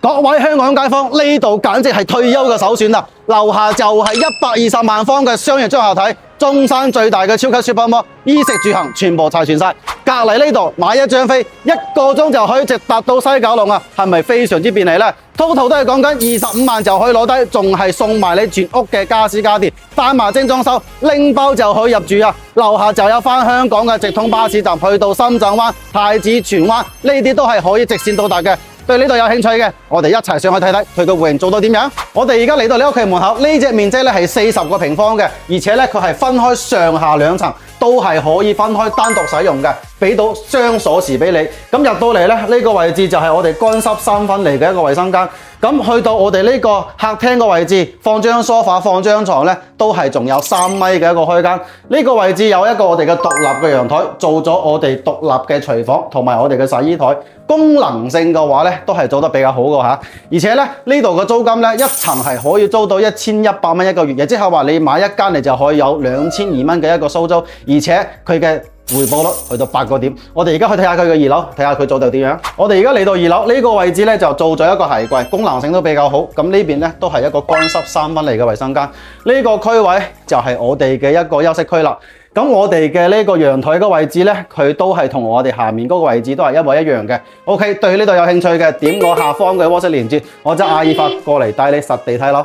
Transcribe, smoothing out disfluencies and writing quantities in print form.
各位香港街坊，呢度簡直係退休嘅首選啦！樓下就係120萬方嘅商業綜合體，中山最大嘅超級 Super Mall，衣食住行全部齊全晒。隔離呢度買一張飛，1個鐘就可以直達到西九龍啊，係咪非常之便利呢？Total 都係講緊25萬就可以攞低，仲係送埋你全屋嘅家私家電，帶埋精裝修，拎包就可以入住啊！樓下就有返香港嘅直通巴士站，去到深圳灣、太子、荃灣呢啲都係可以直線到達嘅。對呢度有興趣嘅，我哋一齊上去睇睇佢個戶型做到點樣。我哋而家嚟到你屋企門口，呢隻面積咧係40個平方嘅，而且咧佢係分開上下兩層，都係可以分開單獨使用嘅，俾到雙鎖匙俾你。咁入到嚟咧，呢個位置就係我哋乾濕三分離嘅一個衛生間。咁去到我哋呢個客廳個位置，放張梳化、放張床咧，都係仲有3米嘅一個開間。呢個位置有一個我哋嘅獨立嘅陽台，做咗我哋獨立嘅廚房同埋我哋嘅洗衣台。功能性嘅話咧，都係做得比較好嘅嚇。而且咧，呢度嘅租金咧，一層係可以租到1100蚊一個月，亦即係話你買一間你就可以有2200蚊嘅一個收租，而且佢嘅回報率去到8個點。我哋而家去睇下佢嘅2樓，睇下佢做到點樣。我哋而家嚟到2樓呢個位置咧，就做咗一個鞋櫃，功能性都比較好。咁呢邊咧都係一個乾濕3分離嘅衛生間。呢個區位就係我哋嘅一個休息區啦。咁我哋嘅呢個陽台嘅位置咧，佢都係同我哋下面嗰個位置都係一模一樣嘅。OK，對呢度有興趣嘅，點我下方嘅 WhatsApp 連結，我就阿爾法過嚟帶你實地睇樓。